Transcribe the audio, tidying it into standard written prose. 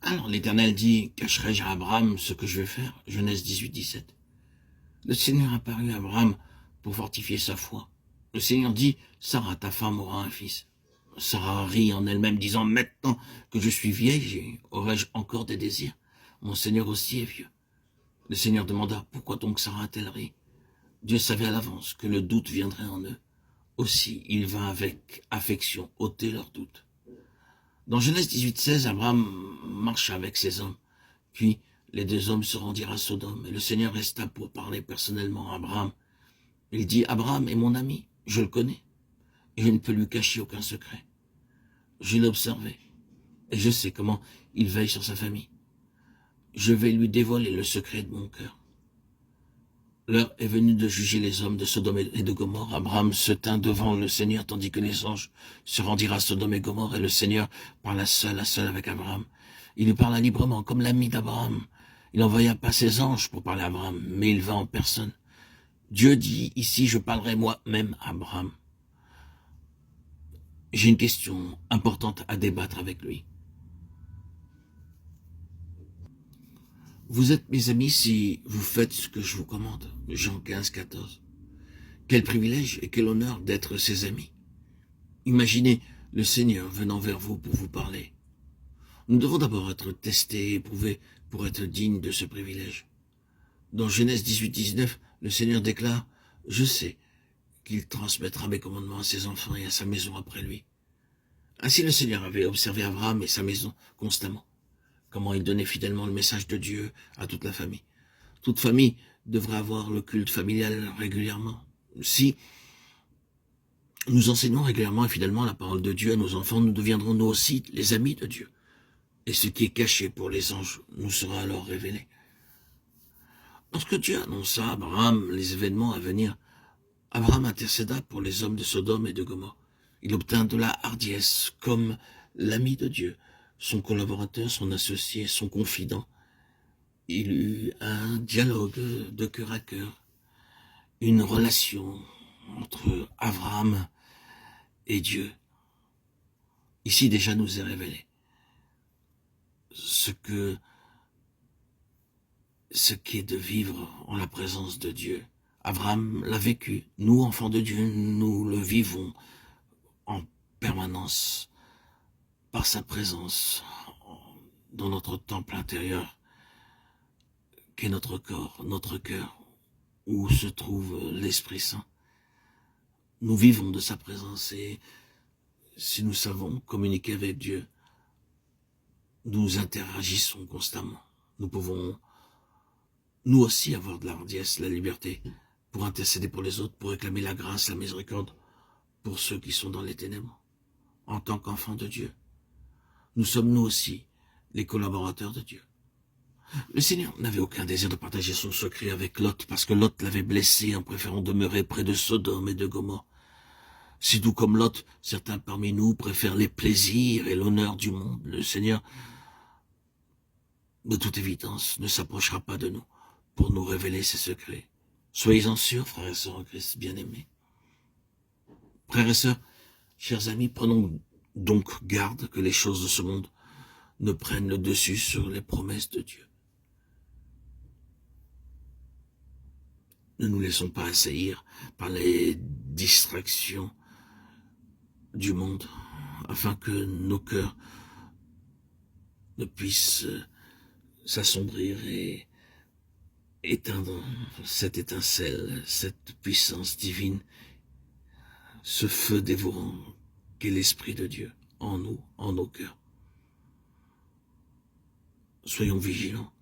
Alors l'Éternel dit, cacherai-je à Abraham ce que je vais faire? Genèse 18, 17. Le Seigneur apparut à Abraham pour fortifier sa foi. Le Seigneur dit, Sarah, ta femme, aura un fils. Sarah rit en elle-même, disant, maintenant que je suis vieille, aurais-je encore des désirs? Mon Seigneur aussi est vieux. Le Seigneur demanda, pourquoi donc Sarah a-t-elle ri? Dieu savait à l'avance que le doute viendrait en eux. Aussi, il vint avec affection ôter leur doute. Dans Genèse 18, 16, Abraham marcha avec ses hommes. Puis, les deux hommes se rendirent à Sodome, et le Seigneur resta pour parler personnellement à Abraham. Il dit, Abraham est mon ami, je le connais, et je ne peux lui cacher aucun secret. Je l'ai observé, et je sais comment il veille sur sa famille. Je vais lui dévoiler le secret de mon cœur. L'heure est venue de juger les hommes de Sodome et de Gomorrhe. Abraham se tint devant le Seigneur, tandis que les anges se rendirent à Sodome et Gomorrhe, et le Seigneur parla seul à seul avec Abraham. Il lui parla librement, comme l'ami d'Abraham. Il n'envoya pas ses anges pour parler à Abraham, mais il va en personne. Dieu dit, ici je parlerai moi-même à Abraham. J'ai une question importante à débattre avec lui. Vous êtes mes amis si vous faites ce que je vous commande. Jean 15, 14. Quel privilège et quel honneur d'être ses amis. Imaginez le Seigneur venant vers vous pour vous parler. Nous devons d'abord être testés et éprouvés pour être dignes de ce privilège. Dans Genèse 18, 19, le Seigneur déclare « Je sais qu'il transmettra mes commandements à ses enfants et à sa maison après lui. » Ainsi le Seigneur avait observé Abraham et sa maison constamment. Comment il donnait fidèlement le message de Dieu à toute la famille. Toute famille devrait avoir le culte familial régulièrement. Si nous enseignons régulièrement et fidèlement la parole de Dieu à nos enfants, nous deviendrons nous aussi les amis de Dieu. Et ce qui est caché pour les anges nous sera alors révélé. Lorsque Dieu annonça à Abraham les événements à venir, Abraham intercéda pour les hommes de Sodome et de Gomorrhe. Il obtint de la hardiesse comme l'ami de Dieu, son collaborateur, son associé, son confident. Il eut un dialogue de cœur à cœur, une relation entre Abraham et Dieu. Ici déjà nous est révélé ce qu'est de vivre en la présence de Dieu. Abraham l'a vécu. Nous, enfants de Dieu, nous le vivons en permanence par sa présence dans notre temple intérieur qu'est notre corps, notre cœur, où se trouve l'Esprit Saint. Nous vivons de sa présence et si nous savons communiquer avec Dieu, nous interagissons constamment. Nous pouvons nous aussi avoir de la hardiesse, la liberté, pour intercéder pour les autres, pour réclamer la grâce, la miséricorde, pour ceux qui sont dans les ténèbres. En tant qu'enfants de Dieu, nous sommes nous aussi les collaborateurs de Dieu. Le Seigneur n'avait aucun désir de partager son secret avec Lot, parce que Lot l'avait blessé en préférant demeurer près de Sodome et de Gomorrhe. Si doux comme Lot, certains parmi nous préfèrent les plaisirs et l'honneur du monde, le Seigneur, de toute évidence, ne s'approchera pas de nous pour nous révéler ses secrets. Soyez-en sûrs, frères et sœurs en Christ bien-aimés. Frères et sœurs, chers amis, prenons donc garde que les choses de ce monde ne prennent le dessus sur les promesses de Dieu. Ne nous laissons pas assaillir par les distractions du monde, afin que nos cœurs ne puissent s'assombrir et éteindre cette étincelle, cette puissance divine, ce feu dévorant qu'est l'Esprit de Dieu en nous, en nos cœurs. Soyons vigilants